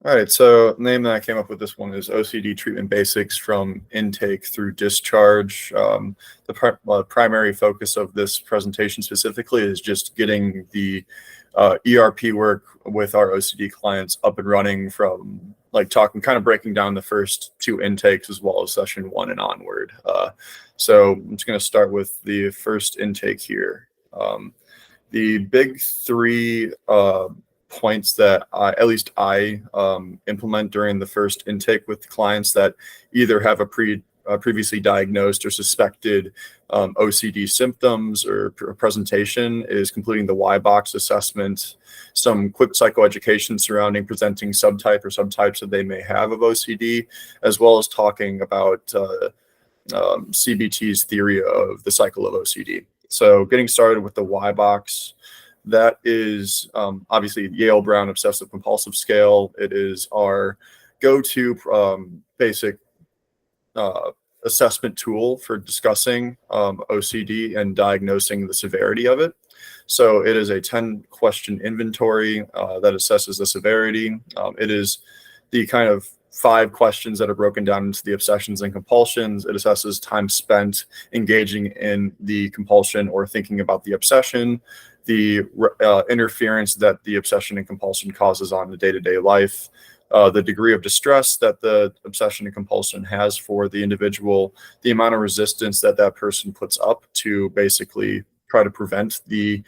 All right, so the name that I came up with this one is OCD Treatment Basics from Intake through Discharge. The primary focus of this presentation specifically is just getting the ERP work with our OCD clients up and running from like talking, kind of breaking down the first two intakes as well as session one and onward. So I'm just going to start with the first intake here. The big three points that at least I implement during the first intake with clients that either have a previously diagnosed or suspected OCD symptoms or presentation is completing the Y box assessment, some quick psychoeducation surrounding presenting subtype or subtypes that they may have of OCD, as well as talking about CBT's theory of the cycle of OCD. So getting started with the Y box, that is obviously Yale Brown Obsessive Compulsive Scale. It is our go-to basic assessment tool for discussing OCD and diagnosing the severity of it. So it is a 10-question inventory that assesses the severity. It is the kind of 5 questions that are broken down into the obsessions and compulsions. It assesses time spent engaging in the compulsion or thinking about the obsession, the interference that the obsession and compulsion causes on the day-to-day life, the degree of distress that the obsession and compulsion has for the individual, the amount of resistance that that person puts up to basically try to prevent the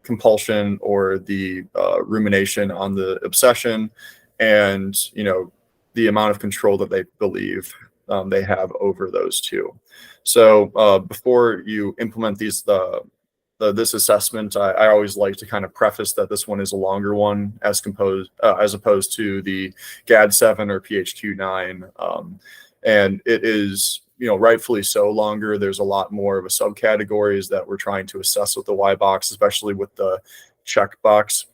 compulsion or the rumination on the obsession, and the amount of control that they believe they have over those two. So before you implement this assessment, I always like to kind of preface that this one is a longer one as opposed to the GAD-7 or PHQ-9, and it is rightfully so longer. There's a lot more of a subcategories that we're trying to assess with the Y box, especially with the checkbox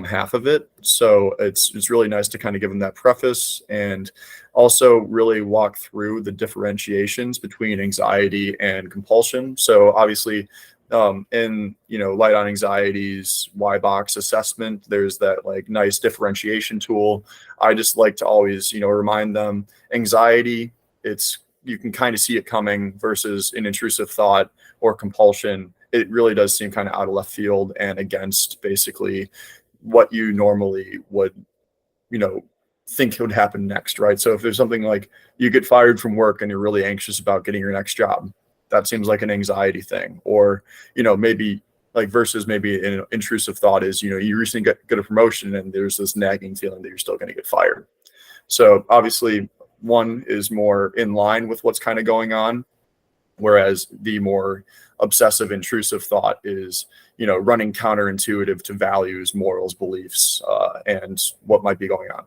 half of it. So it's really nice to kind of give them that preface and also really walk through the differentiations between anxiety and compulsion. So obviously in light on anxiety's Y box assessment, there's that like nice differentiation tool. I just like to always remind them anxiety, you can kind of see it coming, versus an intrusive thought or compulsion, it really does seem kind of out of left field and against basically what you normally would think would happen next, right? So if there's something like you get fired from work and you're really anxious about getting your next job, that seems like an anxiety thing. Or maybe like versus maybe an intrusive thought is you recently get a promotion and there's this nagging feeling that you're still going to get fired. So obviously one is more in line with what's kind of going on, whereas the more obsessive intrusive thought is running counterintuitive to values, morals, beliefs, and what might be going on.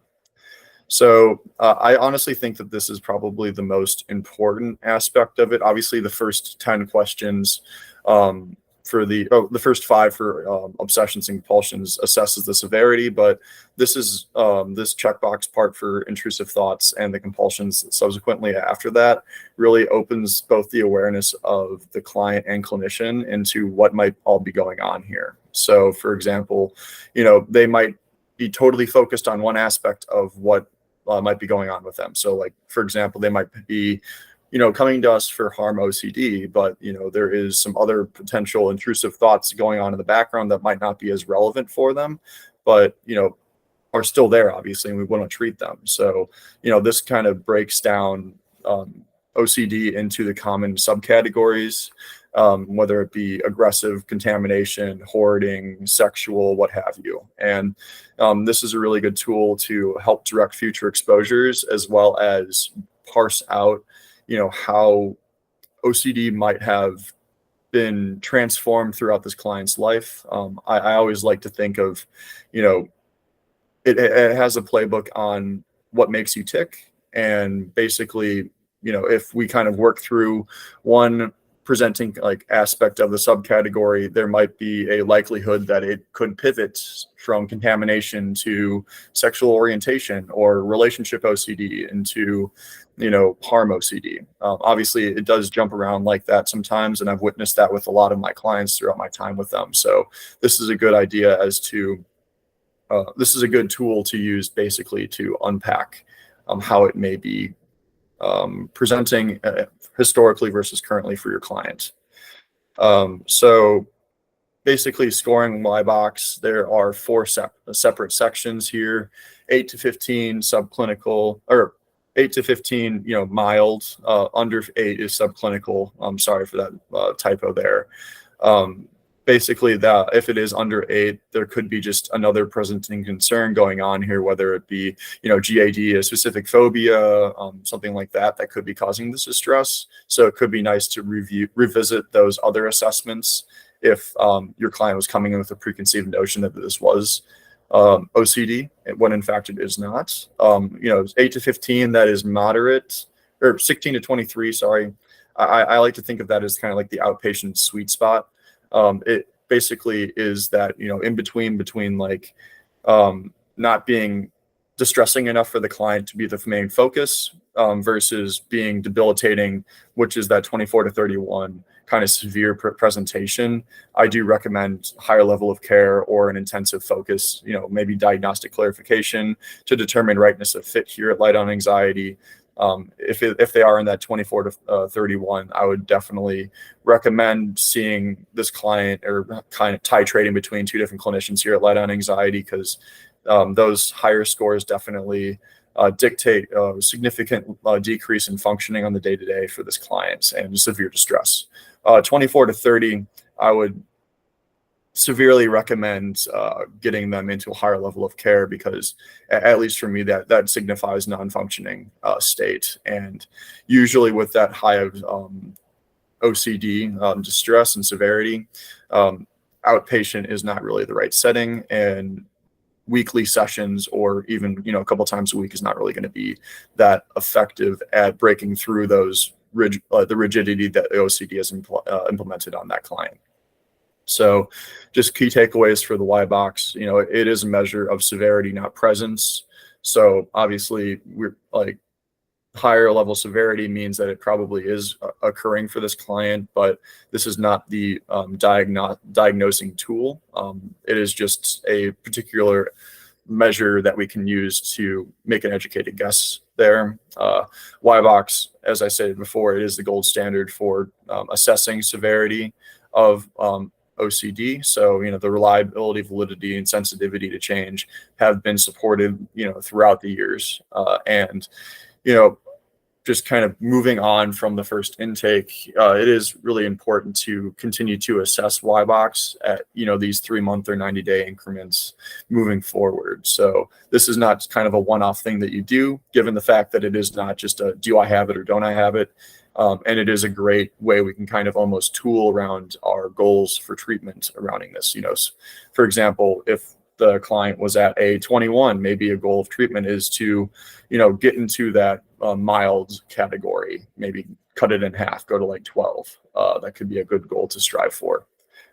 So I honestly think that this is probably the most important aspect of it. Obviously, the first 10 questions for the first 5 for obsessions and compulsions assesses the severity, but this is this checkbox part for intrusive thoughts and the compulsions subsequently after that really opens both the awareness of the client and clinician into what might all be going on here. So for example, they might be totally focused on one aspect of what might be going on with them. So like, for example, they might be coming to us for harm OCD, but there is some other potential intrusive thoughts going on in the background that might not be as relevant for them, but are still there, obviously, and we want to treat them. So this kind of breaks down OCD into the common subcategories, whether it be aggressive, contamination, hoarding, sexual, what have you. And this is a really good tool to help direct future exposures, as well as parse out how OCD might have been transformed throughout this client's life. I always like to think of, it has a playbook on what makes you tick. And basically, if we kind of work through one presenting like aspect of the subcategory, there might be a likelihood that it could pivot from contamination to sexual orientation or relationship OCD into harm OCD. Obviously it does jump around like that sometimes, and I've witnessed that with a lot of my clients throughout my time with them. So this is a good idea as to this is a good tool to use basically to unpack how it may be presenting historically versus currently for your client. So basically scoring Y-box, there are four separate sections here: 8 to 15 subclinical, or 8 to 15, mild. Under 8 is subclinical. I'm sorry for that typo there. Basically, that if it is under 8, there could be just another presenting concern going on here, whether it be, GAD, a specific phobia, something like that could be causing this distress. So it could be nice to revisit those other assessments if your client was coming in with a preconceived notion that this was OCD, when in fact it is not. 8 to 15, that is moderate, or 16 to 23, sorry. I like to think of that as kind of like the outpatient sweet spot. It basically is that, in between like not being distressing enough for the client to be the main focus versus being debilitating, which is that 24 to 31 kind of severe presentation. I do recommend higher level of care or an intensive focus, maybe diagnostic clarification to determine rightness of fit here at Light on Anxiety. If they are in that 24 to 31, I would definitely recommend seeing this client, or kind of titrating between two different clinicians here at Light on Anxiety, because those higher scores definitely dictate a significant decrease in functioning on the day-to-day for this client and severe distress. 24 to 30, I would severely recommend getting them into a higher level of care, because at least for me, that signifies non-functioning state. And usually with that high of OCD distress and severity, outpatient is not really the right setting, and weekly sessions, or even a couple times a week, is not really going to be that effective at breaking through those the rigidity that the OCD has implemented on that client. So just key takeaways for the Y-box, it is a measure of severity, not presence. So obviously, we're like, higher level severity means that it probably is occurring for this client, but this is not the diagnosing tool. It is just a particular measure that we can use to make an educated guess there. Y-box, as I said before, it is the gold standard for assessing severity of OCD. So, the reliability, validity, and sensitivity to change have been supported, throughout the years. And, just kind of moving on from the first intake, it is really important to continue to assess Y-box at, these 3-month or 90-day increments moving forward. So this is not kind of a one-off thing that you do, given the fact that it is not just a, do I have it or don't I have it? And it is a great way we can kind of almost tool around our goals for treatment surrounding this. For example, if the client was at a 21, maybe a goal of treatment is to, get into that mild category, maybe cut it in half, go to like 12. That could be a good goal to strive for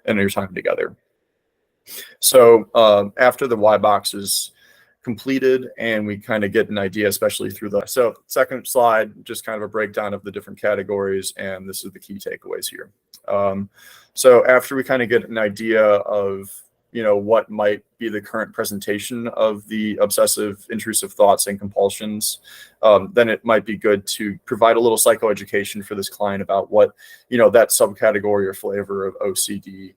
in your time together. So after the Y-box is completed and we kind of get an idea, especially through so second slide, just kind of a breakdown of the different categories, and this is the key takeaways here. So after we kind of get an idea of what might be the current presentation of the obsessive intrusive thoughts and compulsions, then it might be good to provide a little psychoeducation for this client about what that subcategory or flavor of OCD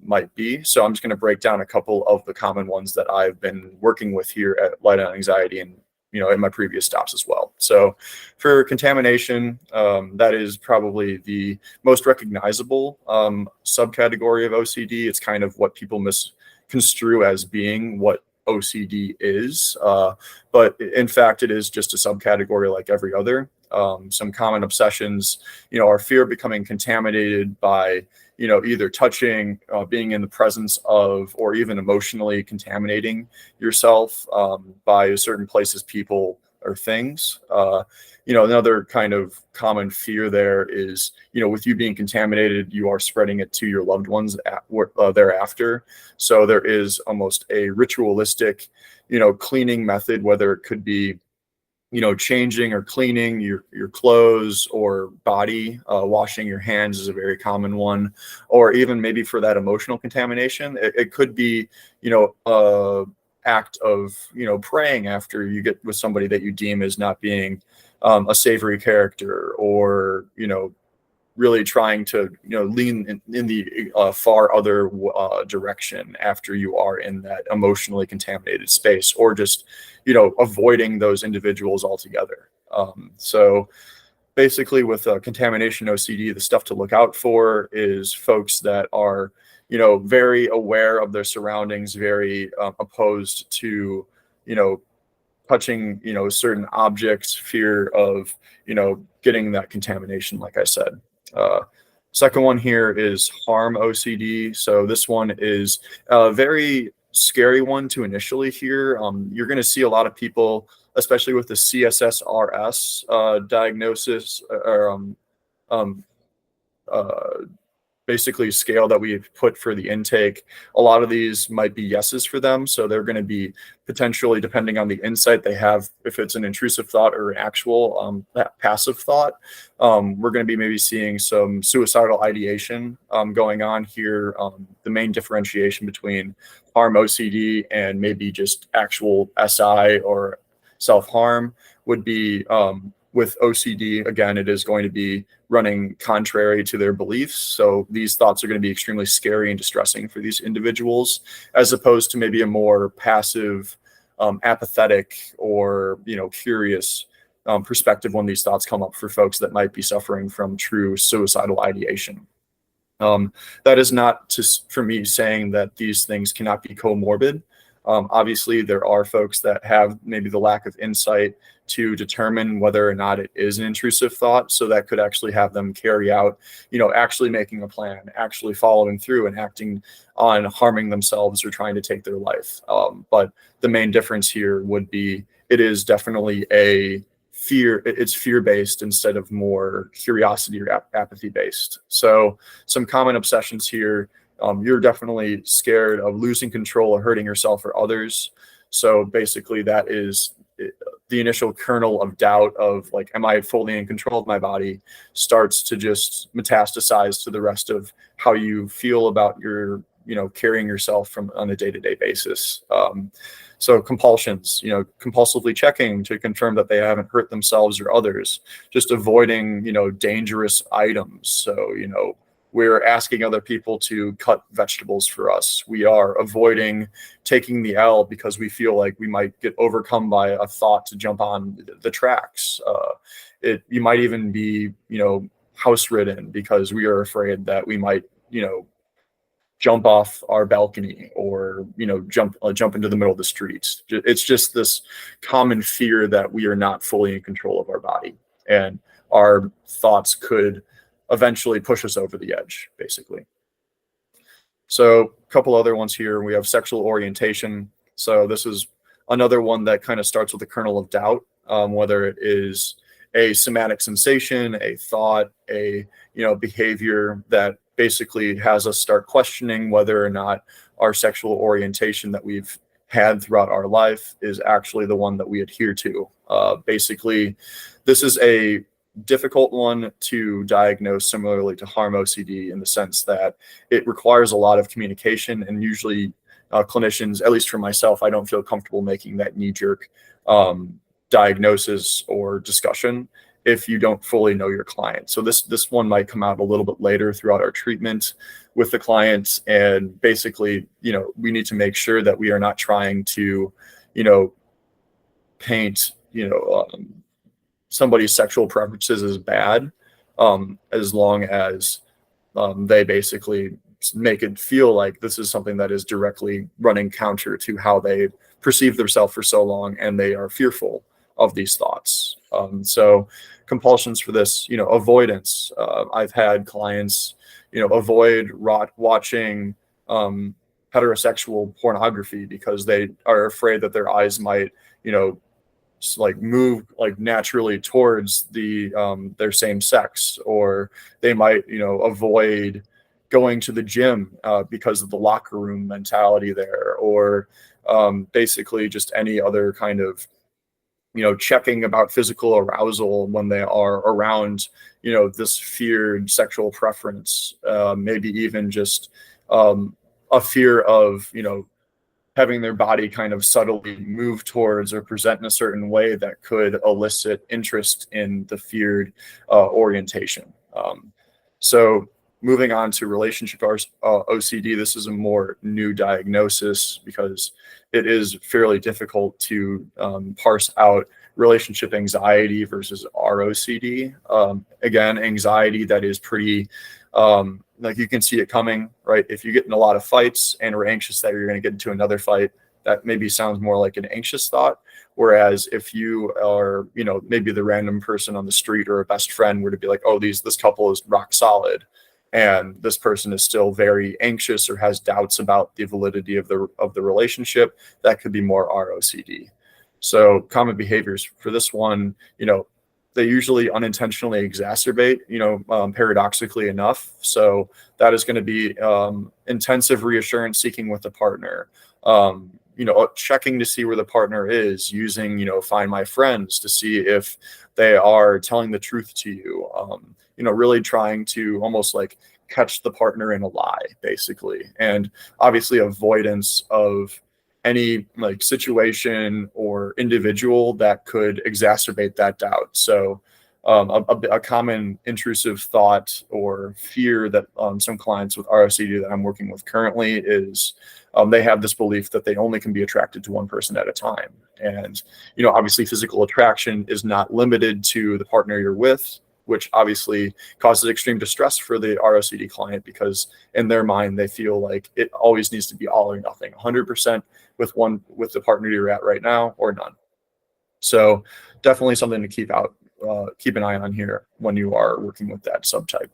might be. So I'm just going to break down a couple of the common ones that I've been working with here at Light on Anxiety, and in my previous stops as well. So for contamination, that is probably the most recognizable subcategory of OCD. It's kind of what people misconstrue as being what OCD is. But in fact, it is just a subcategory like every other. Some common obsessions, are fear of becoming contaminated by either touching, being in the presence of, or even emotionally contaminating yourself by certain places, people, or things. Another kind of common fear there is, with you being contaminated, you are spreading it to your loved ones thereafter. So there is almost a ritualistic, cleaning method, whether it could be changing or cleaning your clothes or body. Washing your hands is a very common one. Or even maybe for that emotional contamination, it could be, act of, praying after you get with somebody that you deem as not being a savory character, or, really trying to, lean in the far other direction after you are in that emotionally contaminated space, or just, avoiding those individuals altogether. So basically with contamination OCD, the stuff to look out for is folks that are, very aware of their surroundings, very opposed to, you know, touching, certain objects, fear of, getting that contamination, like I said. Uh, Second one here is harm OCD. So this one is a very scary one to initially hear. You're going to see a lot of people, especially with the CSSRS diagnosis, or um, uh, basically scale that we've put for the intake. A lot of these might be yeses for them. So they're going to be potentially, depending on the insight they have, if it's an intrusive thought or an actual passive thought, we're going to be maybe seeing some suicidal ideation going on here. The main differentiation between harm OCD and maybe just actual SI or self-harm would be with OCD, again, it is going to be running contrary to their beliefs. So these thoughts are going to be extremely scary and distressing for these individuals, as opposed to maybe a more passive, apathetic, or, curious perspective when these thoughts come up for folks that might be suffering from true suicidal ideation. That is not just for me saying that these things cannot be comorbid. Obviously, there are folks that have maybe the lack of insight to determine whether or not it is an intrusive thought. So that could actually have them carry out, actually making a plan, actually following through and acting on harming themselves or trying to take their life. But the main difference here would be it is definitely a fear. It's fear-based instead of more curiosity or apathy-based. So some common obsessions here. You're definitely scared of losing control or hurting yourself or others. So basically that is the initial kernel of doubt of like, am I fully in control of my body, starts to just metastasize to the rest of how you feel about your, carrying yourself from on a day-to-day basis. So compulsions, compulsively checking to confirm that they haven't hurt themselves or others, just avoiding, dangerous items. So, we're asking other people to cut vegetables for us. We are avoiding taking the L because we feel like we might get overcome by a thought to jump on the tracks. You might even be, house ridden because we are afraid that we might, jump off our balcony, or jump into the middle of the streets. It's just this common fear that we are not fully in control of our body, and our thoughts could eventually push us over the edge, basically. So a couple other ones here. We have sexual orientation. So this is another one that kind of starts with a kernel of doubt, whether it is a somatic sensation, a thought, a behavior that basically has us start questioning whether or not our sexual orientation that we've had throughout our life is actually the one that we adhere to. Basically, this is a difficult one to diagnose, similarly to harm OCD, in the sense that it requires a lot of communication, and usually clinicians, at least for myself, I don't feel comfortable making that knee-jerk diagnosis or discussion if you don't fully know your client. So this one might come out a little bit later throughout our treatment with the clients, and basically, we need to make sure that we are not trying to, paint, somebody's sexual preferences as bad, as long as they basically make it feel like this is something that is directly running counter to how they perceive themselves for so long, and they are fearful of these thoughts. So compulsions for this, avoidance. I've had clients, avoid watching heterosexual pornography because they are afraid that their eyes might, like move like naturally towards the their same sex, or they might avoid going to the gym because of the locker room mentality there, or basically just any other kind of checking about physical arousal when they are around this feared sexual preference, maybe even just a fear of having their body kind of subtly move towards or present in a certain way that could elicit interest in the feared orientation. So moving on to relationship OCD, this is a more new diagnosis because it is fairly difficult to parse out relationship anxiety versus ROCD. Again, anxiety that is pretty, like you can see it coming, right? If you get in a lot of fights and are anxious that you're going to get into another fight, that maybe sounds more like an anxious thought. Whereas if you are, maybe the random person on the street or a best friend were to be like, oh, this couple is rock solid, and this person is still very anxious or has doubts about the validity of the relationship, that could be more ROCD. So common behaviors for this one, they usually unintentionally exacerbate, paradoxically enough. So that is going to be intensive reassurance seeking with the partner, checking to see where the partner is, using, find my friends to see if they are telling the truth to you, really trying to almost like catch the partner in a lie, basically. And obviously avoidance of any like situation or individual that could exacerbate that doubt. So a common intrusive thought or fear that some clients with ROCD that I'm working with currently is they have this belief that they only can be attracted to one person at a time. And, obviously physical attraction is not limited to the partner you're with, which obviously causes extreme distress for the ROCD client because in their mind, they feel like it always needs to be all or nothing, 100% with the partner you're at right now or none. So definitely something to keep an eye on here when you are working with that subtype.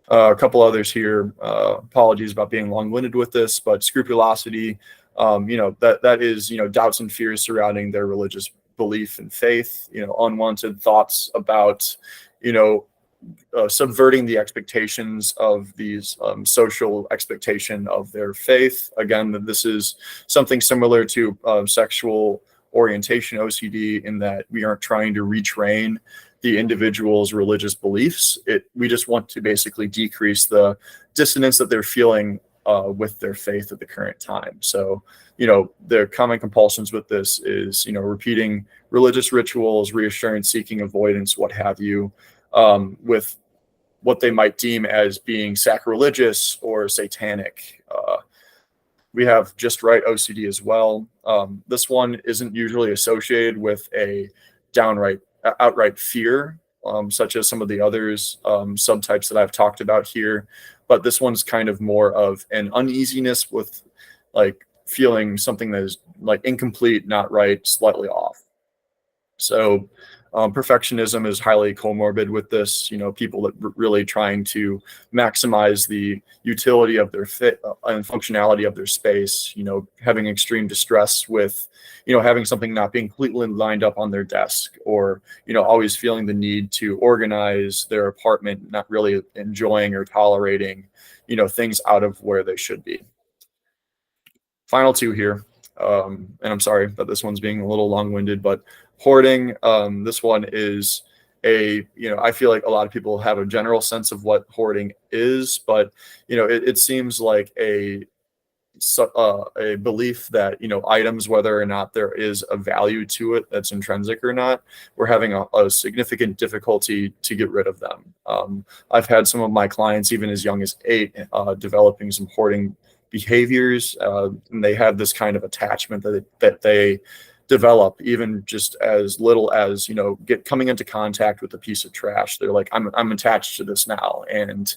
A couple others here, apologies about being long-winded with this, but scrupulosity, that is, doubts and fears surrounding their religious belief and faith, unwanted thoughts about, subverting the expectations of these social expectation of their faith. Again, this is something similar to sexual orientation OCD in that we aren't trying to retrain the individual's religious beliefs. We just want to basically decrease the dissonance that they're feeling with their faith at the current time. So, the common compulsions with this is, repeating religious rituals, reassurance seeking, avoidance, what have you, with what they might deem as being sacrilegious or satanic. We have just right OCD as well. This one isn't usually associated with a outright fear, such as some of the others subtypes that I've talked about here. But this one's kind of more of an uneasiness with like feeling something that is like incomplete, not right, slightly off. So perfectionism is highly comorbid with this, people that really trying to maximize the utility of their fit and functionality of their space, having extreme distress with, having something not being completely lined up on their desk, or, always feeling the need to organize their apartment, not really enjoying or tolerating, things out of where they should be. Final two here. And I'm sorry that this one's being a little long-winded, but hoarding, this one is I feel like a lot of people have a general sense of what hoarding is, but, it seems like a belief that, items, whether or not there is a value to it that's intrinsic or not, we're having a significant difficulty to get rid of them. I've had some of my clients, even as young as 8, developing some hoarding behaviors, and they have this kind of attachment that they develop even just as little as coming into contact with a piece of trash. They're like, I'm attached to this now, and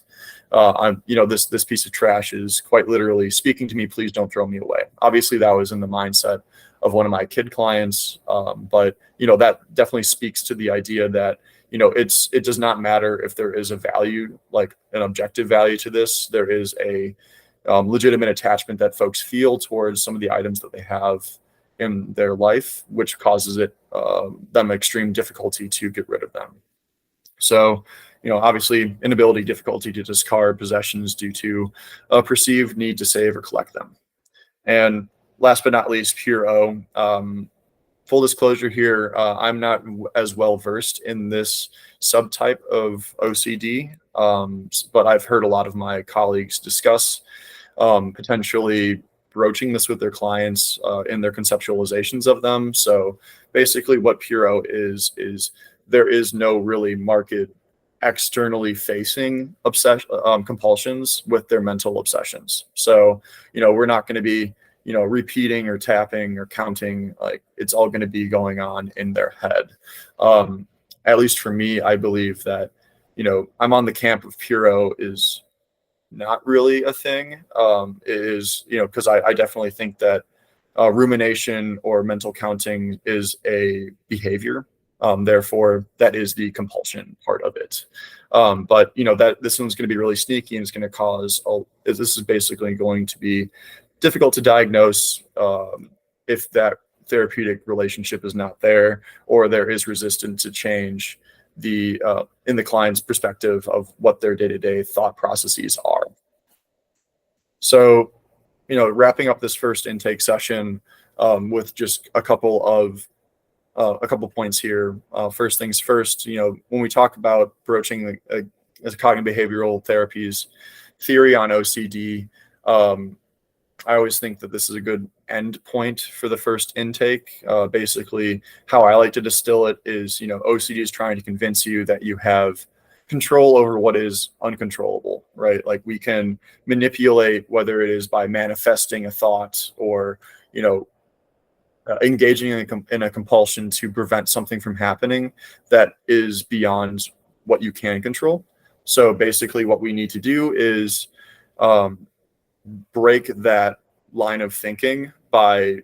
I'm this piece of trash is quite literally speaking to me. Please don't throw me away. Obviously, that was in the mindset of one of my kid clients, but that definitely speaks to the idea that it does not matter if there is a value, like an objective value to this. There is a legitimate attachment that folks feel towards some of the items that they have in their life, which causes them extreme difficulty to get rid of them. So, obviously inability, difficulty to discard possessions due to a perceived need to save or collect them. And last but not least, pure O. Full disclosure here, I'm not as well versed in this subtype of OCD, but I've heard a lot of my colleagues discuss potentially broaching this with their clients in their conceptualizations of them. So basically what Puro is there is no really marked externally facing compulsions with their mental obsessions. So, we're not going to be, repeating or tapping or counting. Like, it's all going to be going on in their head. At least for me, I believe that, I'm on the camp of Puro is not really a thing. It is, because I definitely think that rumination or mental counting is a behavior. Therefore, that is the compulsion part of it. But that this one's going to be really sneaky, and it's going to cause. This is basically going to be difficult to diagnose if that therapeutic relationship is not there, or there is resistance to change in the client's perspective of what their day-to-day thought processes are. So, wrapping up this first intake session with just a couple points here. First things first, when we talk about broaching as cognitive behavioral therapies theory on OCD, I always think that this is a good end point for the first intake. Basically, how I like to distill it is, OCD is trying to convince you that you have control over what is uncontrollable, right? Like, we can manipulate, whether it is by manifesting a thought or, engaging in a compulsion to prevent something from happening that is beyond what you can control. So basically what we need to do is break that line of thinking by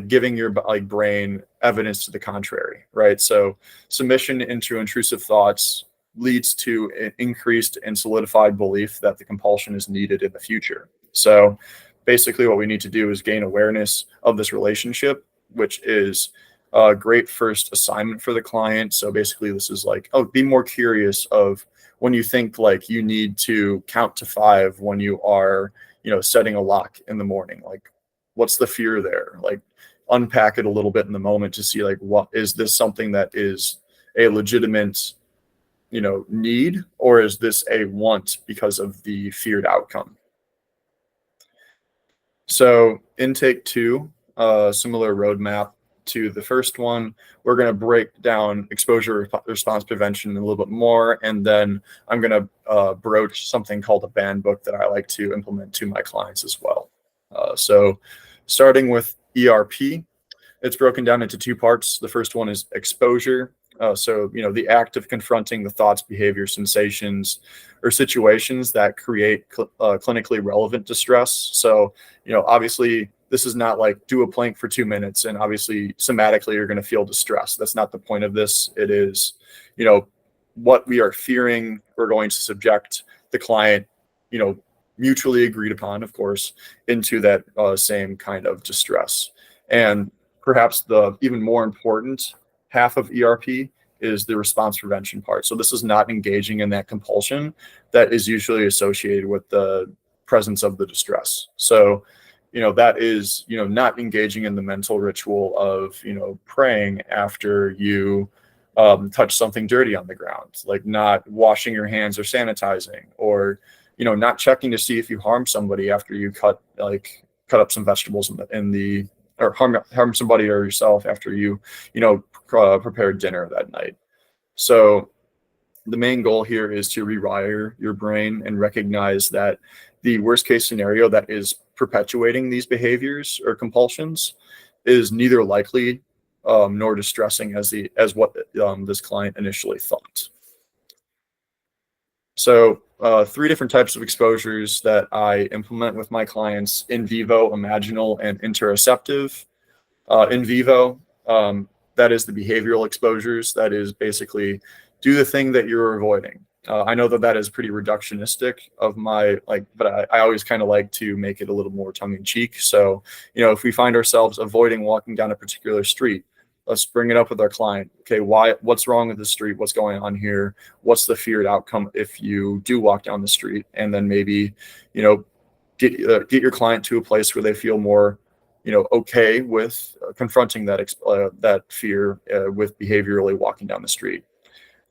giving your brain evidence to the contrary, right? So submission into intrusive thoughts leads to an increased and solidified belief that the compulsion is needed in the future. So basically what we need to do is gain awareness of this relationship, which is a great first assignment for the client. So basically this is be more curious of when you think like you need to count to 5 when you are, setting a lock in the morning. Like, what's the fear there? Like, unpack it a little bit in the moment to see, what is this something that is a legitimate, need, or is this a want because of the feared outcome? So intake 2, similar roadmap to the first one. We're going to break down exposure response prevention a little bit more, and then I'm going to broach something called a banned book that I like to implement to my clients as well. So starting with ERP, it's broken down into 2 parts. The first one is exposure. So, the act of confronting the thoughts, behavior, sensations, or situations that create clinically relevant distress. So, obviously, this is not like do a plank for 2 minutes and obviously somatically you're going to feel distress. That's not the point of this. It is, what we are fearing, we're going to subject the client, mutually agreed upon, of course, into that same kind of distress. And perhaps the even more important half of ERP is the response prevention part. So this is not engaging in that compulsion that is usually associated with the presence of the distress. So, that is, not engaging in the mental ritual of, praying after you touch something dirty on the ground, like not washing your hands or sanitizing, or, not checking to see if you harm somebody after you cut up some vegetables or harm somebody or yourself after you, prepared dinner that night. So the main goal here is to rewire your brain and recognize that the worst case scenario that is perpetuating these behaviors or compulsions is neither likely nor distressing as what this client initially thought. So 3 different types of exposures that I implement with my clients: in vivo, imaginal, and interoceptive. In vivo, that is the behavioral exposures. That is basically do the thing that you're avoiding. I know that is pretty reductionistic of my, but I always kind of like to make it a little more tongue in cheek. So, if we find ourselves avoiding walking down a particular street, let's bring it up with our client. Okay, what's wrong with the street? What's going on here? What's the feared outcome if you do walk down the street? And then maybe, get your client to a place where they feel more, okay with confronting that fear with behaviorally walking down the street.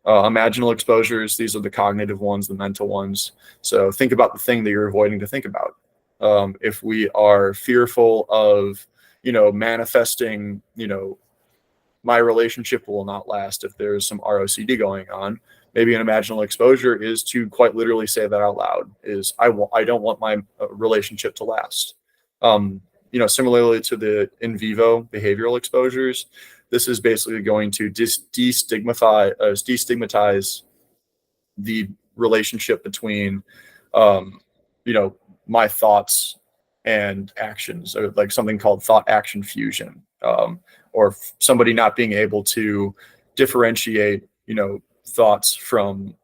Imaginal exposures, these are the cognitive ones, the mental ones. So think about the thing that you're avoiding to think about. If we are fearful of, manifesting, my relationship will not last if there's some ROCD going on. Maybe an imaginal exposure is to quite literally say that out loud, is I don't want my relationship to last. Um, Similarly to the in vivo behavioral exposures, this is basically going to destigmatize the relationship between, um, you know, my thoughts and actions, or like something called thought action fusion, or somebody not being able to differentiate, thoughts from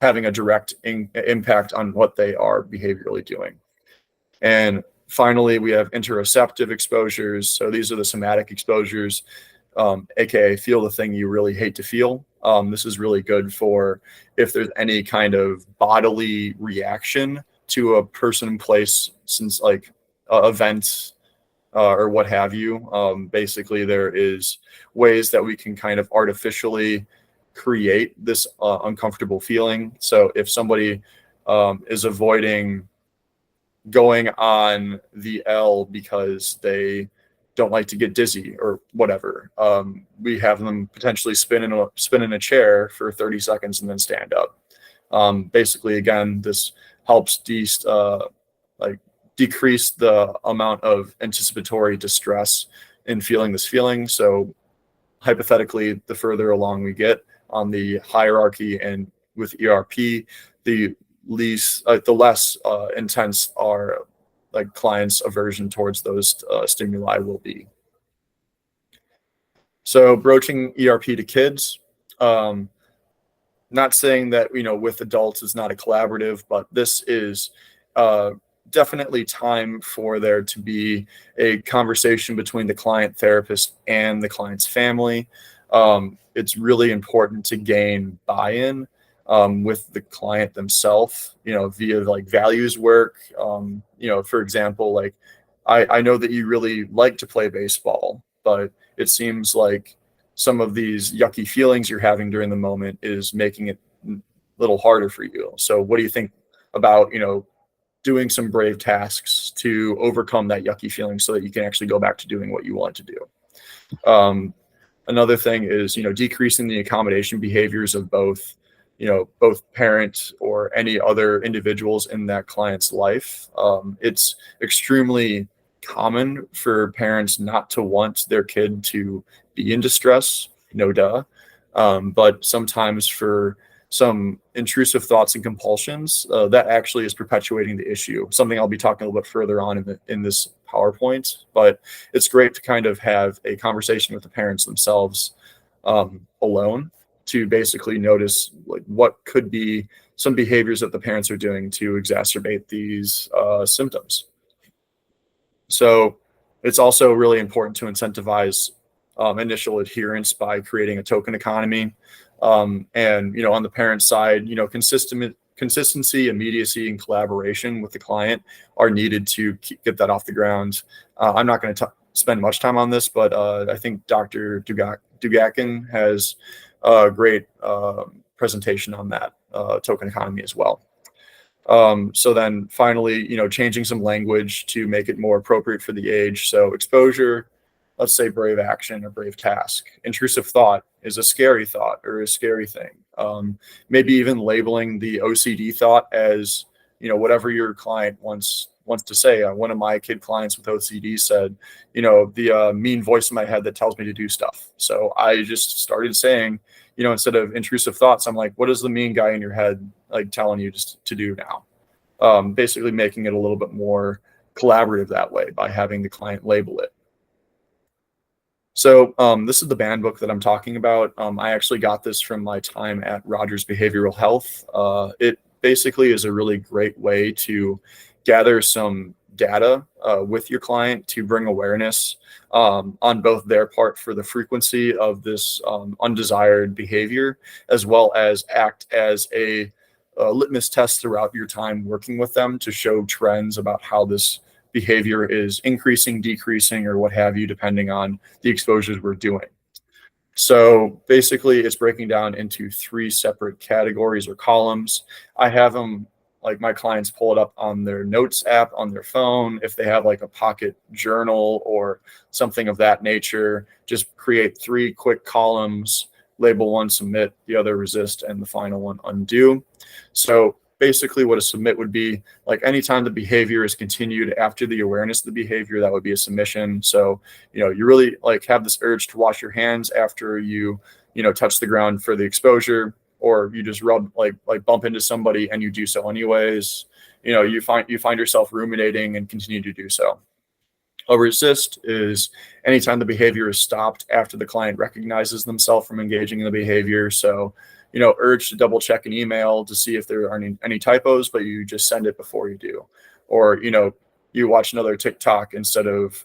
having a direct impact on what they are behaviorally doing. And finally, we have interoceptive exposures. So these are the somatic exposures, aka feel the thing you really hate to feel. This is really good for if there's any kind of bodily reaction to a person, place, since like events, or what have you. Basically, there is ways that we can kind of artificially create this uncomfortable feeling. So if somebody is avoiding going on the L because they don't like to get dizzy or whatever, we have them potentially spin in a chair for 30 seconds and then stand up. Basically, again, this helps like decrease the amount of anticipatory distress in feeling this feeling. So hypothetically, the further along we get on the hierarchy and with ERP, the the less intense our like clients' aversion towards those stimuli will be. So broaching ERP to kids, um, not saying that with adults is not a collaborative, but this is uh, definitely time for there to be a conversation between the client therapist and the client's family. It's really important to gain buy-in with the client themselves, via like values work. For example, like I know that you really like to play baseball, but it seems like some of these yucky feelings you're having during the moment is making it a little harder for you. So what do you think about, doing some brave tasks to overcome that yucky feeling so that you can actually go back to doing what you want to do? Another thing is, decreasing the accommodation behaviors of both parent or any other individuals in that client's life. It's extremely common for parents not to want their kid to be in distress, no duh. But sometimes for some intrusive thoughts and compulsions, that actually is perpetuating the issue. Something I'll be talking a little bit further on in this PowerPoint, but it's great to kind of have a conversation with the parents themselves alone to basically notice like what could be some behaviors that the parents are doing to exacerbate these symptoms. So it's also really important to incentivize initial adherence by creating a token economy. And on the parent side, consistency, immediacy, and collaboration with the client are needed to get that off the ground. I'm not going to spend much time on this, but I think Dr. Dugakin has a great presentation on that token economy as well. So then finally, changing some language to make it more appropriate for the age. So exposure, let's say brave action or brave task. Intrusive thought is a scary thought or a scary thing. Maybe even labeling the OCD thought as, whatever your client wants to say. One of my kid clients with OCD said, the mean voice in my head that tells me to do stuff. So I just started saying, instead of intrusive thoughts, I'm like, what is the mean guy in your head like telling you just to do now? Basically making it a little bit more collaborative that way by having the client label it. So this is the band book that I'm talking about. I actually got this from my time at Rogers Behavioral Health. It basically is a really great way to gather some data with your client to bring awareness on both their part for the frequency of this undesired behavior, as well as act as a litmus test throughout your time working with them to show trends about how this behavior is increasing, decreasing, or what have you, depending on the exposures we're doing. So basically, it's breaking down into 3 separate categories or columns. I have them like my clients pull it up on their notes app on their phone. If they have like a pocket journal or something of that nature, just create 3 quick columns, label one submit, the other resist, and the final one undo. So basically what a submit would be, like anytime the behavior is continued after the awareness of the behavior, that would be a submission. So, you really like have this urge to wash your hands after you touch the ground for the exposure, or you just rub like bump into somebody and you do so anyways. You find yourself ruminating and continue to do so. A resist is anytime the behavior is stopped after the client recognizes themselves from engaging in the behavior. So, urge to double check an email to see if there are any typos, but you just send it before you do. Or, you watch another TikTok instead of,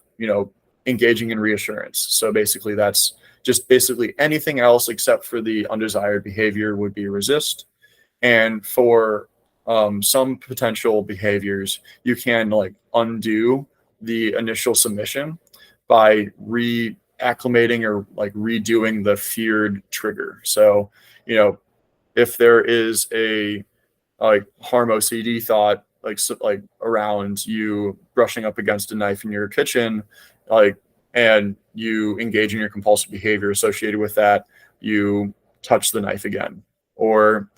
engaging in reassurance. So basically that's just basically anything else except for the undesired behavior would be resist. And for some potential behaviors, you can like undo the initial submission by reacclimating or like redoing the feared trigger. So, if there is a like harm OCD thought, like around you brushing up against a knife in your kitchen, and you engage in your compulsive behavior associated with that, you touch the knife again. Or,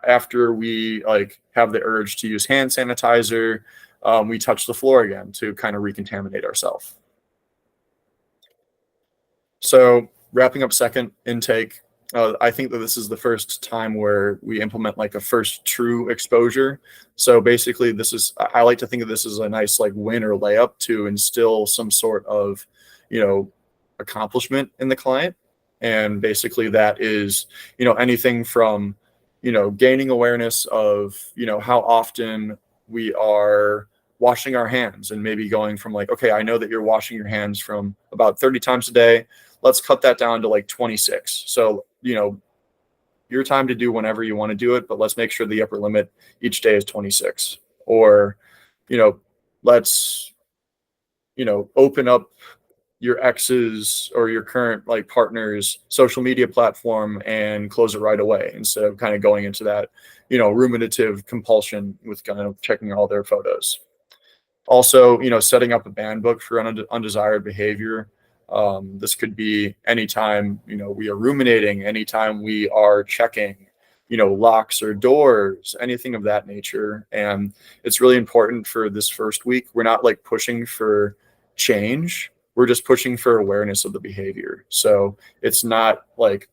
after we have the urge to use hand sanitizer, we touch the floor again to kind of recontaminate ourselves. So wrapping up second intake, I think that this is the first time where we implement like a first true exposure. So basically I like to think of this as a nice like win or layup to instill some sort of, accomplishment in the client. And basically that is, anything from, gaining awareness of, how often we are washing our hands, and maybe going from like, okay, I know that you're washing your hands from about 30 times a day. Let's cut that down to like 26. So, your time to do whenever you want to do it, but let's make sure the upper limit each day is 26. Or, let's, open up your ex's or your current like partner's social media platform and close it right away, instead of kind of going into that, ruminative compulsion with kind of checking all their photos. Also, setting up a ban book for undesired behavior. This could be anytime, we are ruminating, anytime we are checking, locks or doors, anything of that nature. And it's really important for this first week. We're not like pushing for change. We're just pushing for awareness of the behavior. So it's not like,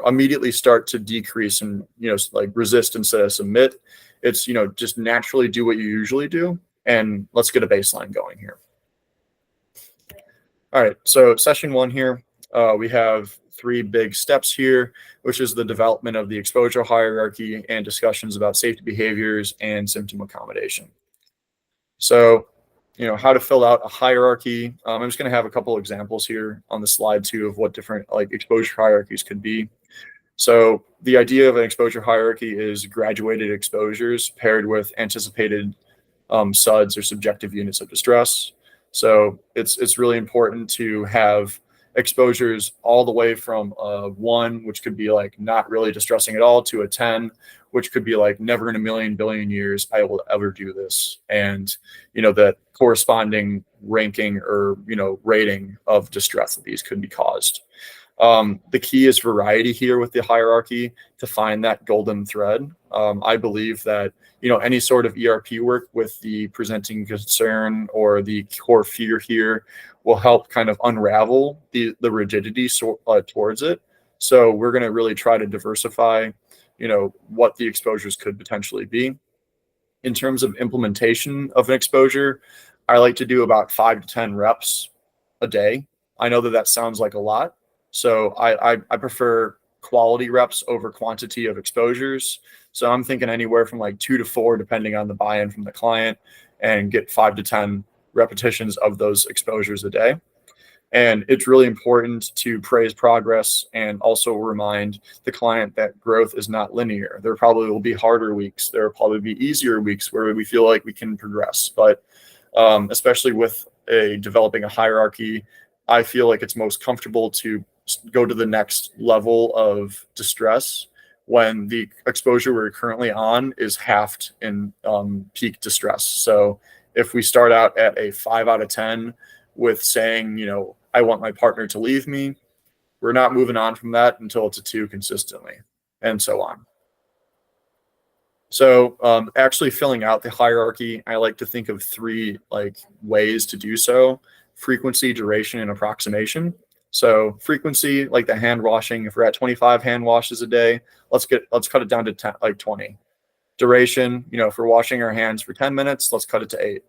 immediately start to decrease and, like resist instead of submit. It's, just naturally do what you usually do. And let's get a baseline going here. All right, so session 1 here, we have 3 big steps here, which is the development of the exposure hierarchy and discussions about safety behaviors and symptom accommodation. So, how to fill out a hierarchy. I'm just going to have a couple examples here on the slide too of what different like exposure hierarchies could be. So the idea of an exposure hierarchy is graduated exposures paired with anticipated SUDs or subjective units of distress. So it's really important to have exposures all the way from a 1, which could be like not really distressing at all, to a 10, which could be like never in a million billion years I will ever do this. And, that corresponding ranking or, rating of distress that these could be caused. The key is variety here with the hierarchy to find that golden thread. I believe that, any sort of ERP work with the presenting concern or the core fear here will help kind of unravel the rigidity towards it. So we're going to really try to diversify, what the exposures could potentially be. In terms of implementation of an exposure, I like to do about 5 to 10 reps a day. I know that sounds like a lot. So I prefer quality reps over quantity of exposures. So I'm thinking anywhere from like 2 to 4, depending on the buy-in from the client, and get 5 to 10 repetitions of those exposures a day. And it's really important to praise progress and also remind the client that growth is not linear. There probably will be harder weeks. There will probably be easier weeks where we feel like we can progress. But especially with developing a hierarchy, I feel like it's most comfortable to go to the next level of distress when the exposure we're currently on is halved in peak distress. So if we start out at a 5 out of 10 with saying, I want my partner to leave me, we're not moving on from that until it's a 2 consistently, and so on. So actually filling out the hierarchy, I like to think of 3 ways to do so: frequency, duration, and approximation. So frequency, like the hand washing, if we're at 25 hand washes a day, let's cut it down to 10, 20. Duration, if we're washing our hands for 10 minutes, let's cut it to 8.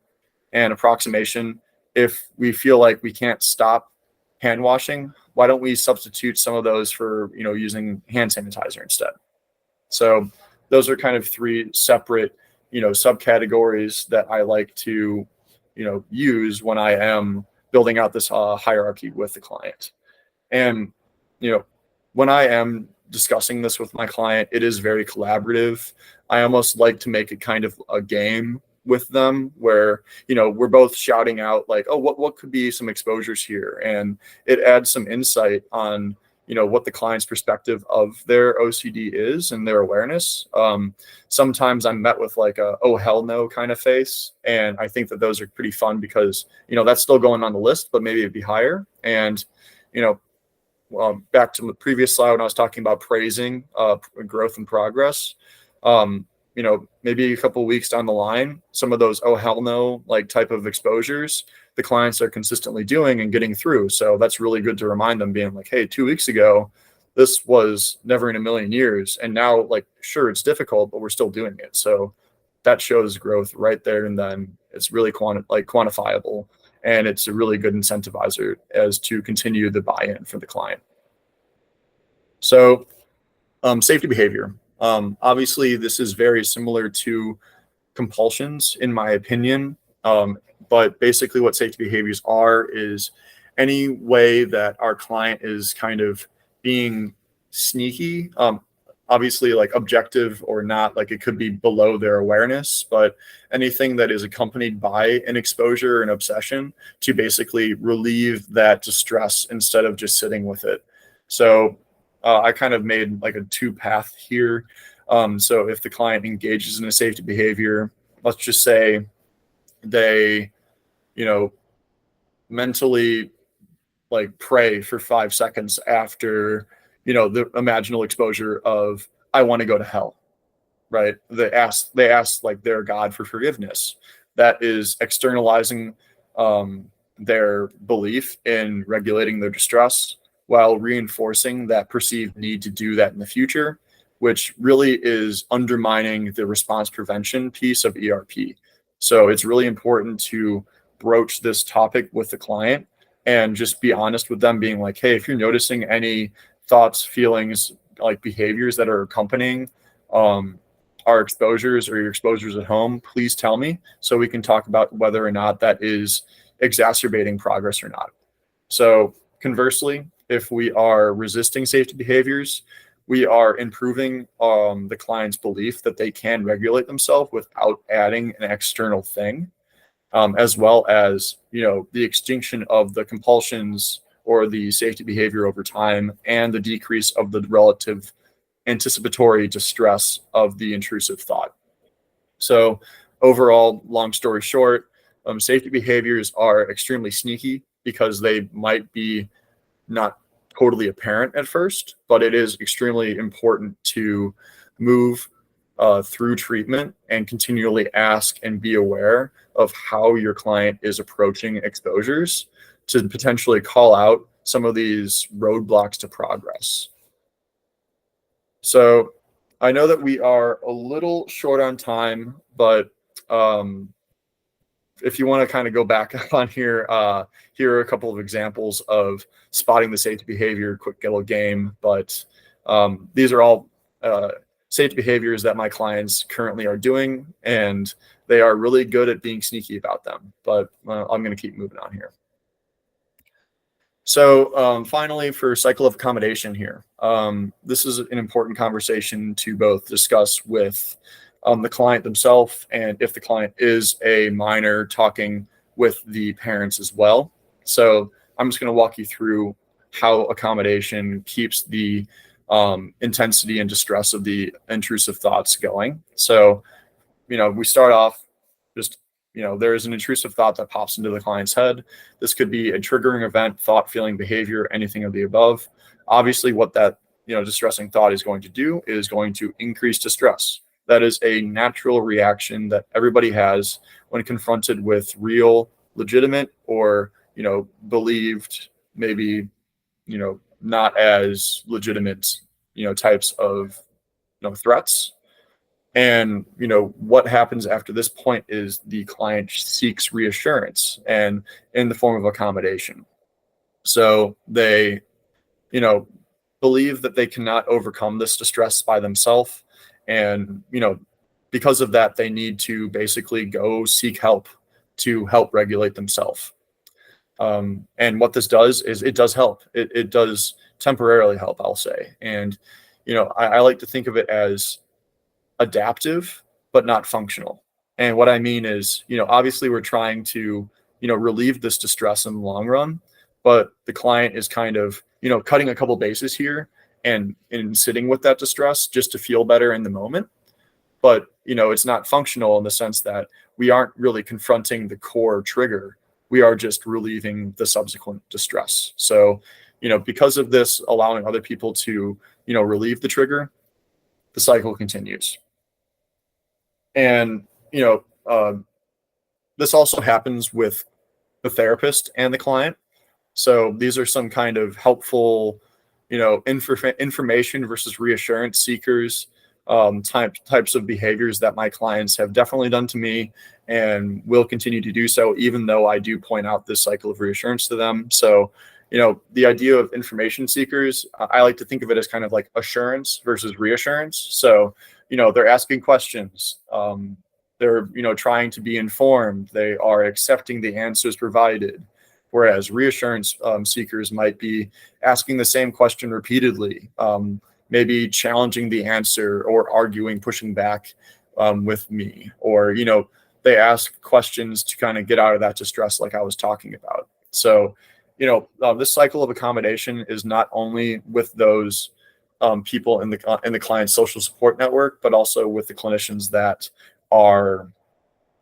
And approximation, if we feel like we can't stop hand washing, why don't we substitute some of those for, using hand sanitizer instead? So those are kind of 3 separate, subcategories that I like to, use when I am building out this hierarchy with the client. And, when I am discussing this with my client, it is very collaborative. I almost like to make it kind of a game with them where, we're both shouting out like, oh, what could be some exposures here? And it adds some insight on, what the client's perspective of their OCD is and their awareness. Sometimes I'm met with like a, oh, hell no kind of face. And I think that those are pretty fun because, that's still going on the list, but maybe it'd be higher. And, back to the previous slide when I was talking about praising growth and progress, maybe a couple of weeks down the line, some of those, oh, hell no, type of exposures, the clients are consistently doing and getting through. So that's really good to remind them, being like, hey, 2 weeks ago, this was never in a million years. And now, sure, it's difficult, but we're still doing it. So that shows growth right there. And then it's really quantifiable. And it's a really good incentivizer as to continue the buy-in for the client. So safety behavior. Obviously, this is very similar to compulsions, in my opinion. But basically what safety behaviors are is any way that our client is kind of being sneaky, obviously objective or not, it could be below their awareness, but anything that is accompanied by an exposure and obsession to basically relieve that distress instead of just sitting with it. So I kind of made a 2-path here. So if the client engages in a safety behavior, let's just say they, mentally pray for 5 seconds after, the imaginal exposure of, I want to go to hell, right? They ask their God for forgiveness. That is externalizing their belief in regulating their distress while reinforcing that perceived need to do that in the future, which really is undermining the response prevention piece of ERP. So it's really important to broach this topic with the client and just be honest with them, being like, hey, if you're noticing any thoughts, feelings, behaviors that are accompanying our exposures or your exposures at home, please tell me so we can talk about whether or not that is exacerbating progress or not. So conversely, if we are resisting safety behaviors, we are improving the client's belief that they can regulate themselves without adding an external thing, as well as, the extinction of the compulsions or the safety behavior over time and the decrease of the relative anticipatory distress of the intrusive thought. So overall, long story short, safety behaviors are extremely sneaky because they might be not totally apparent at first, but it is extremely important to move through treatment and continually ask and be aware of how your client is approaching exposures to potentially call out some of these roadblocks to progress. So I know that we are a little short on time, but if you want to kind of go back on here, here are a couple of examples of spotting the safety behavior, quick little game. But these are all safety behaviors that my clients currently are doing, and they are really good at being sneaky about them. But I'm going to keep moving on here. So finally, for cycle of accommodation here, this is an important conversation to both discuss with the client themselves, and if the client is a minor, talking with the parents as well. So I'm just going to walk you through how accommodation keeps the intensity and distress of the intrusive thoughts going. So, we start off just, there is an intrusive thought that pops into the client's head. This could be a triggering event, thought, feeling, behavior, anything of the above. Obviously, what that, distressing thought is going to do is going to increase distress. That is a natural reaction that everybody has when confronted with real, legitimate, or, believed, maybe, not as legitimate, types of, threats. And, what happens after this point is the client seeks reassurance and in the form of accommodation. So they, you know, believe that they cannot overcome this distress by themselves. And, because of that, they need to basically go seek help to help regulate themselves. And what this does is it does help. It does temporarily help, I'll say. And, I like to think of it as adaptive, but not functional. And what I mean is, obviously we're trying to, relieve this distress in the long run, but the client is kind of, cutting a couple bases here and sitting with that distress just to feel better in the moment. But, it's not functional in the sense that we aren't really confronting the core trigger. We are just relieving the subsequent distress. So, because of this, allowing other people to, relieve the trigger, the cycle continues. And, this also happens with the therapist and the client. So these are some kind of helpful, information versus reassurance seekers, types of behaviors that my clients have definitely done to me and will continue to do so, even though I do point out this cycle of reassurance to them. So, the idea of information seekers, I like to think of it as kind of like assurance versus reassurance. So, they're asking questions. They're, trying to be informed. They are accepting the answers provided. Whereas reassurance seekers might be asking the same question repeatedly, maybe challenging the answer or arguing, pushing back with me, or, they ask questions to kind of get out of that distress like I was talking about. So, this cycle of accommodation is not only with those people in the client's social support network, but also with the clinicians that are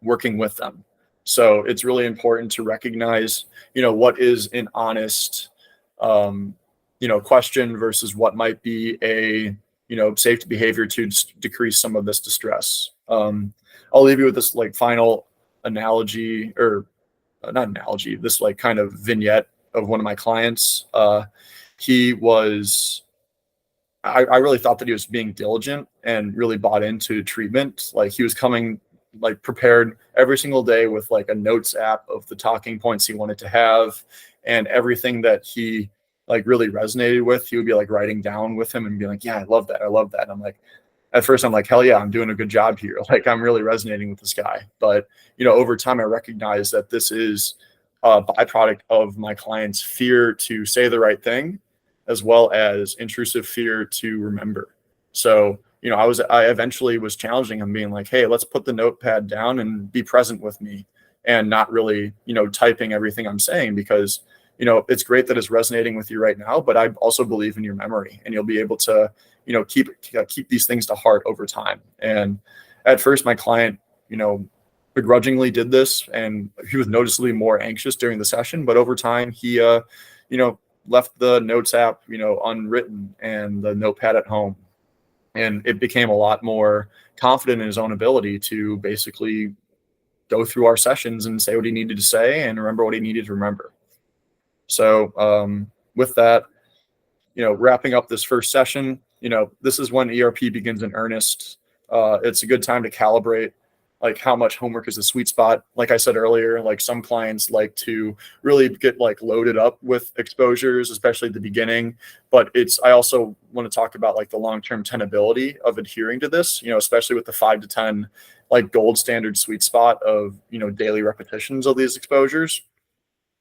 working with them. So it's really important to recognize, what is an honest, question versus what might be a, safe behavior to decrease some of this distress. I'll leave you with this like final analogy, or not analogy, this like kind of vignette of one of my clients. He was, I really thought that he was being diligent and really bought into treatment. Like he was coming like prepared every single day with like a notes app of the talking points he wanted to have, and everything that he like really resonated with, he would be like writing down with him and be like, yeah, I love that. I love that. And I'm like, at first I'm like, hell yeah, I'm doing a good job here. Like I'm really resonating with this guy. But, over time I recognize that this is a byproduct of my client's fear to say the right thing, as well as intrusive fear to remember. So, I eventually was challenging him, being like, hey, let's put the notepad down and be present with me, and not really, typing everything I'm saying, because, it's great that it's resonating with you right now, but I also believe in your memory, and you'll be able to, keep these things to heart over time. And at first my client, begrudgingly did this, and he was noticeably more anxious during the session, but over time he, left the notes app, unwritten, and the notepad at home. And it became a lot more confident in his own ability to basically go through our sessions and say what he needed to say and remember what he needed to remember. So with that, wrapping up this first session, this is when ERP begins in earnest. It's a good time to calibrate like how much homework is the sweet spot. Like I said earlier, like some clients like to really get like loaded up with exposures, especially at the beginning. But I also want to talk about like the long-term tenability of adhering to this, especially with the 5 to 10 like gold standard sweet spot of, daily repetitions of these exposures.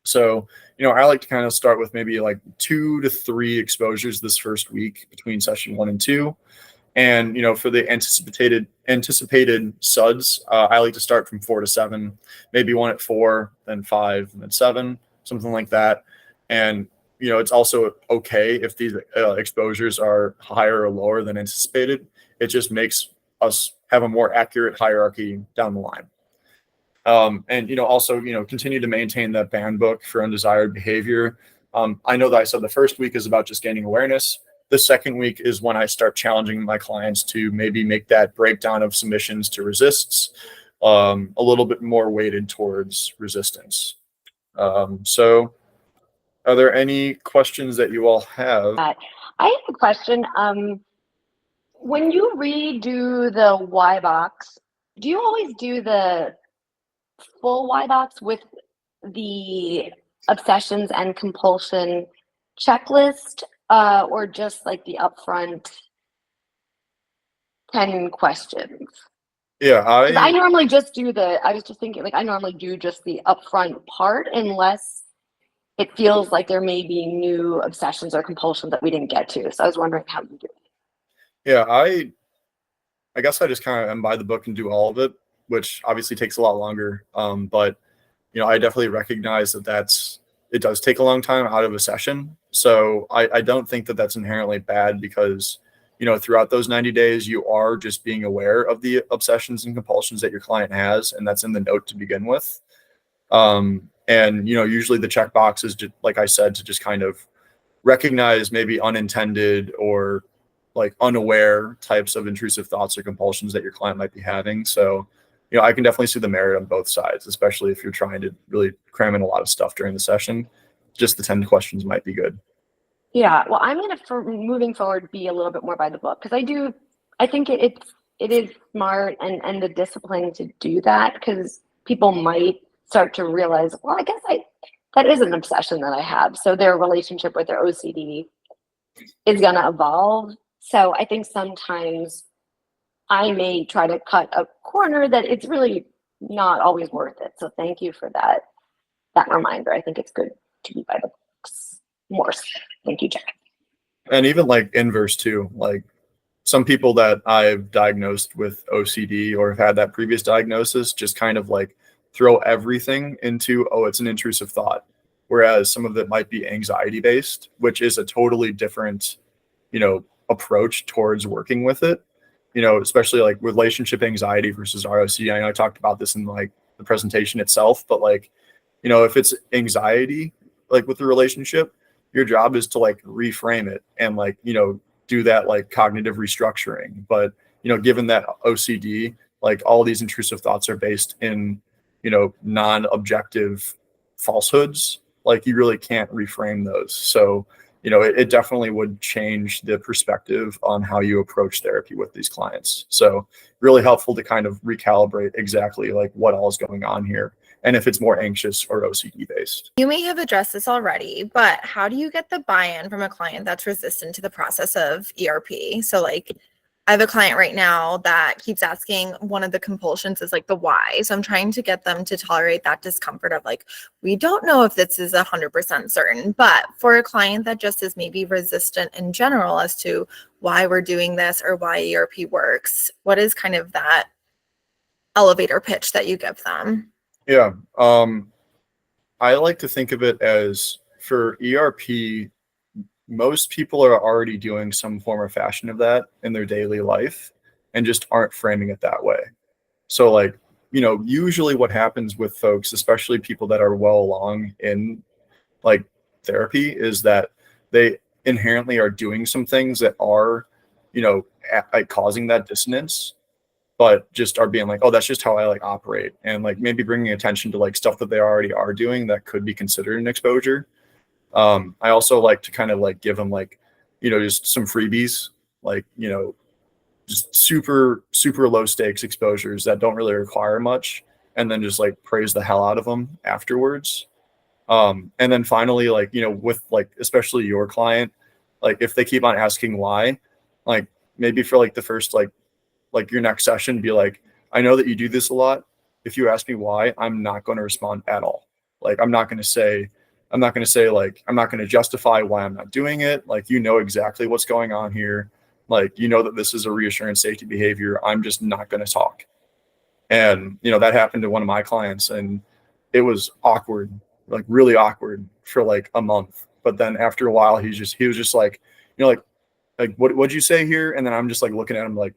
So, I like to kind of start with maybe like 2 to 3 exposures this first week between session 1 and 2. And, for the anticipated SUDs, I like to start from 4 to 7, maybe 1 at 4, then 5, and then 7, something like that. And, it's also okay if these exposures are higher or lower than anticipated. It just makes us have a more accurate hierarchy down the line. And also continue to maintain that band book for undesired behavior. I know that I said the first week is about just gaining awareness. The second week is when I start challenging my clients to maybe make that breakdown of submissions to resists a little bit more weighted towards resistance. So are there any questions that you all have? I have a question. When you redo the Y box, do you always do the full Y box with the obsessions and compulsion checklist, or just like the upfront 10 questions? Yeah, Because I normally just do I was just thinking, like, I normally do just the upfront part unless it feels like there may be new obsessions or compulsions that we didn't get to. So I was wondering how you do it. Yeah, I guess I just kind of am by the book and do all of it, which obviously takes a lot longer. But I definitely recognize that it does take a long time out of a session. So I don't think that that's inherently bad because, throughout those 90 days, you are just being aware of the obsessions and compulsions that your client has, and that's in the note to begin with. And usually the checkbox is just, like I said, to just kind of recognize maybe unintended or like unaware types of intrusive thoughts or compulsions that your client might be having. So, I can definitely see the merit on both sides, especially if you're trying to really cram in a lot of stuff during the session. Just the 10 questions might be good. Yeah, well, I'm gonna, for moving forward, be a little bit more by the book because I think it is smart and the discipline to do that because people might start to realize, well, I guess that is an obsession that I have. So their relationship with their OCD is gonna evolve. So I think sometimes I may try to cut a corner that it's really not always worth it. So thank you for that reminder. I think it's good to be by the books more. Thank you, Jack. And even like inverse too, like some people that I've diagnosed with OCD or have had that previous diagnosis just kind of like throw everything into, oh, it's an intrusive thought. Whereas some of it might be anxiety based, which is a totally different, approach towards working with it. Especially like relationship anxiety versus ROCD. I know I talked about this in like the presentation itself, but like, if it's anxiety, like with the relationship, your job is to like reframe it and like, do that like cognitive restructuring. But, given that OCD, like all these intrusive thoughts are based in, non-objective falsehoods, like you really can't reframe those. So, it definitely would change the perspective on how you approach therapy with these clients. So really helpful to kind of recalibrate exactly like what all is going on here and if it's more anxious or OCD based. You may have addressed this already, but how do you get the buy-in from a client that's resistant to the process of ERP? So like I have a client right now that keeps asking, one of the compulsions is like the why. So I'm trying to get them to tolerate that discomfort of like, we don't know if this is 100% certain, but for a client that just is maybe resistant in general as to why we're doing this or why ERP works, what is kind of that elevator pitch that you give them? Yeah. I like to think of it as for ERP, most people are already doing some form or fashion of that in their daily life and just aren't framing it that way. So like, usually what happens with folks, especially people that are well along in like therapy, is that they inherently are doing some things that are, like causing that dissonance, but just are being like, oh, that's just how I like operate. And like maybe bringing attention to like stuff that they already are doing that could be considered an exposure. I also like to kind of like give them like, just some freebies, like, just super, super low stakes exposures that don't really require much. And then just like praise the hell out of them afterwards. And then finally, like, with like, especially your client, like if they keep on asking why, like maybe for like the first, like your next session, be like, I know that you do this a lot. If you ask me why, I'm not going to respond at all. Like, I'm not going to say like, I'm not going to justify why I'm not doing it. Like, exactly what's going on here. Like, that this is a reassurance safety behavior. I'm just not going to talk. And, that happened to one of my clients and it was awkward, like really awkward for like a month. But then after a while, he was just like, what'd you say here? And then I'm just like looking at him like,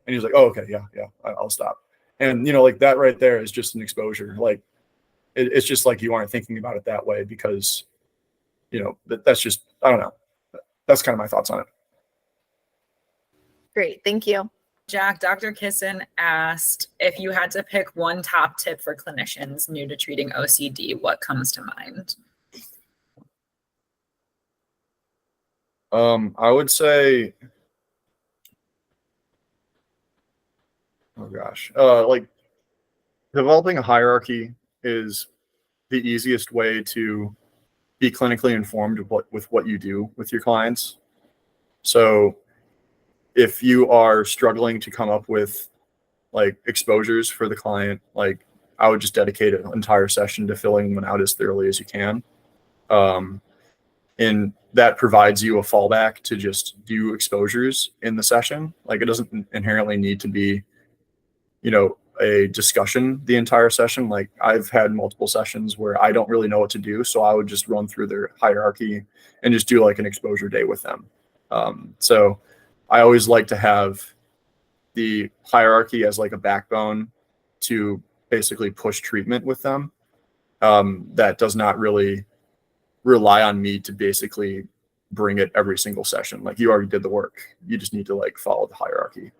and he's like, oh, okay, yeah, I'll stop. And like that right there is just an exposure. Like it's just like you aren't thinking about it that way because that's just, I don't know. That's kind of my thoughts on it. Great. Thank you. Jack, Dr. Kissen asked if you had to pick one top tip for clinicians new to treating OCD, what comes to mind? I would say, oh gosh, like developing a hierarchy is the easiest way to be clinically informed with what you do with your clients. So if you are struggling to come up with like exposures for the client, like I would just dedicate an entire session to filling them out as thoroughly as you can. And that provides you a fallback to just do exposures in the session. Like it doesn't inherently need to be, a discussion the entire session. Like I've had multiple sessions where I don't really know what to do. So I would just run through their hierarchy and just do like an exposure day with them. So I always like to have the hierarchy as like a backbone to basically push treatment with them. That does not really rely on me to basically bring it every single session. Like you already did the work. You just need to like follow the hierarchy.